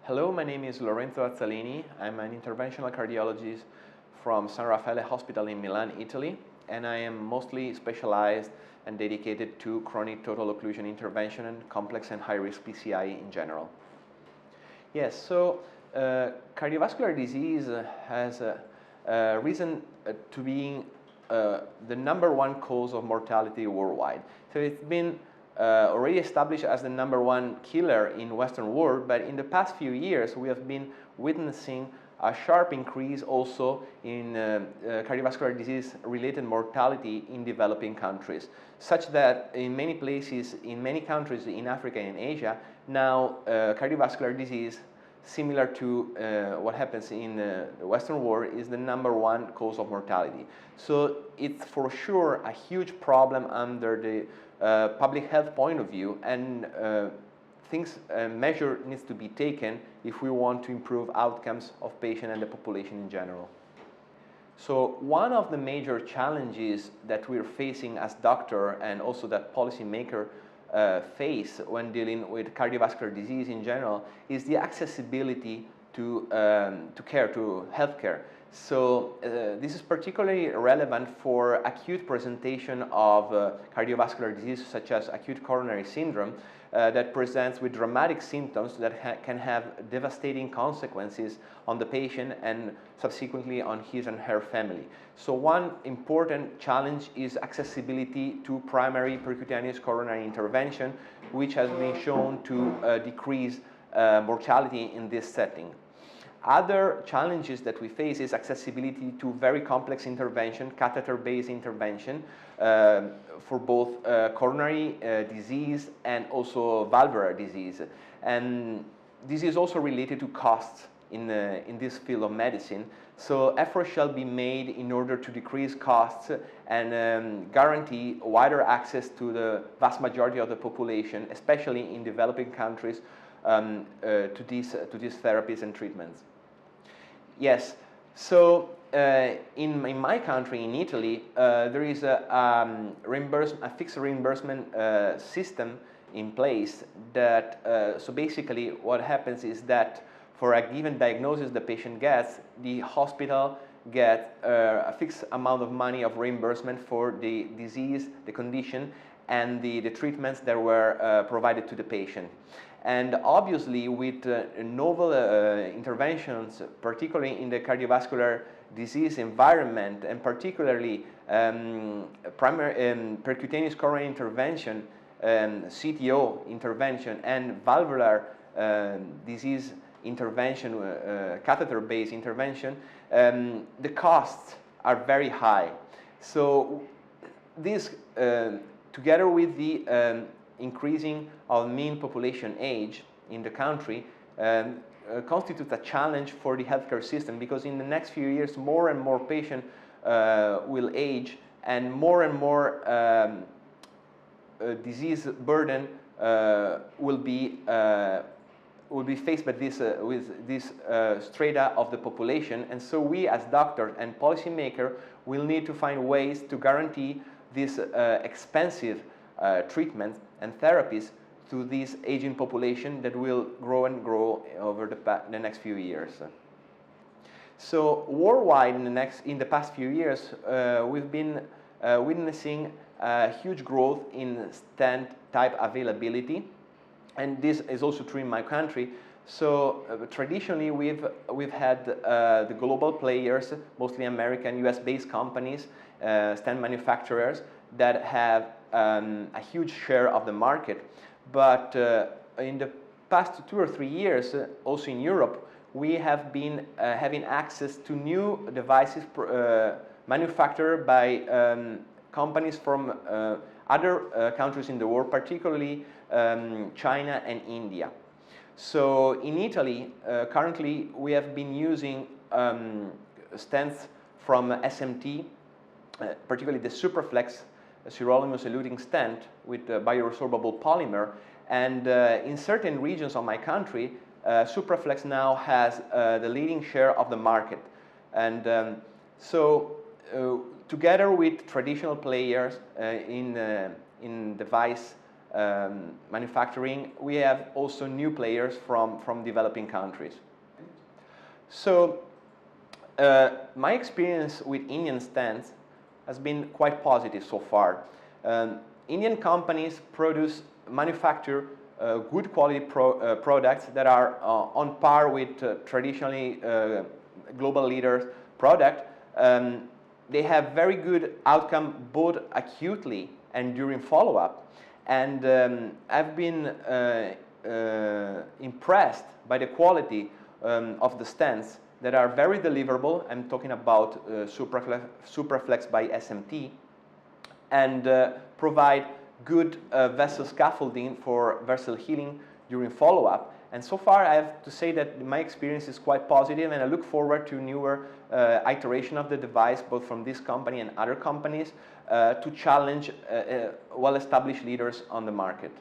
Hello, my name is Lorenzo Azzalini. I'm an interventional cardiologist from San Raffaele Hospital in Milan, Italy, and I am mostly specialized and dedicated to chronic total occlusion intervention and complex and high-risk PCI in general. Yes, so cardiovascular disease has risen to being the #1 cause of mortality worldwide. So it's been already established as the #1 killer in Western world, but in the past few years we have been witnessing a sharp increase also in cardiovascular disease related mortality in developing countries, such that in many places, in many countries in Africa and Asia, now cardiovascular disease, similar to what happens in the Western world, is the #1 cause of mortality. So it's for sure a huge problem under the public health point of view, and measure needs to be taken if we want to improve outcomes of patients and the population in general. So one of the major challenges that we're facing as doctor and also that policymaker face when dealing with cardiovascular disease in general is the accessibility to care, to healthcare. So this is particularly relevant for acute presentation of cardiovascular disease such as acute coronary syndrome that presents with dramatic symptoms that can have devastating consequences on the patient and subsequently on his and her family. So one important challenge is accessibility to primary percutaneous coronary intervention, which has been shown to decrease mortality in this setting. Other challenges that we face is accessibility to very complex intervention, catheter-based intervention for both coronary disease and also valvular disease. And this is also related to costs in this field of medicine. So efforts shall be made in order to decrease costs and guarantee wider access to the vast majority of the population, especially in developing countries, to these therapies and treatments. Yes, so in my country, in Italy, there is a fixed reimbursement system in place that, so basically what happens is that for a given diagnosis the patient gets, the hospital gets a fixed amount of money of reimbursement for the disease, the condition, and the treatments that were provided to the patient. And obviously with novel interventions, particularly in the cardiovascular disease environment, and particularly percutaneous coronary intervention, CTO intervention, and valvular disease intervention, catheter-based intervention, the costs are very high. So this, together with the increasing of mean population age in the country, constitutes a challenge for the healthcare system, because in the next few years more and more patients will age, and more disease burden will be faced by this with this strata of the population. And so we as doctors and policymakers will need to find ways to guarantee this expensive treatments and therapies to this aging population that will grow and grow over the next few years. So worldwide, in the past few years, we've been witnessing a huge growth in stent type availability, and this is also true in my country. So traditionally we've had the global players, mostly American, US-based companies, stent manufacturers that have a huge share of the market. But in the past 2 or 3 years, also in Europe, we have been having access to new devices manufactured by companies from other countries in the world, particularly China and India. So in Italy, currently we have been using stents from SMT, particularly the Superflex sirolimus eluting stent with bioresorbable polymer, and in certain regions of my country, Superflex now has the leading share of the market. And so together with traditional players in device manufacturing, we have also new players from developing countries. So my experience with Indian stents has been quite positive so far. Indian companies manufacture good quality products that are on par with traditionally global leaders product. They have very good outcome both acutely and during follow-up. And I've been impressed by the quality of the stents that are very deliverable. I'm talking about Supraflex by SMT, and provide good vessel scaffolding for vessel healing during follow-up. And so far I have to say that my experience is quite positive, and I look forward to newer iteration of the device, both from this company and other companies, to challenge well-established leaders on the market.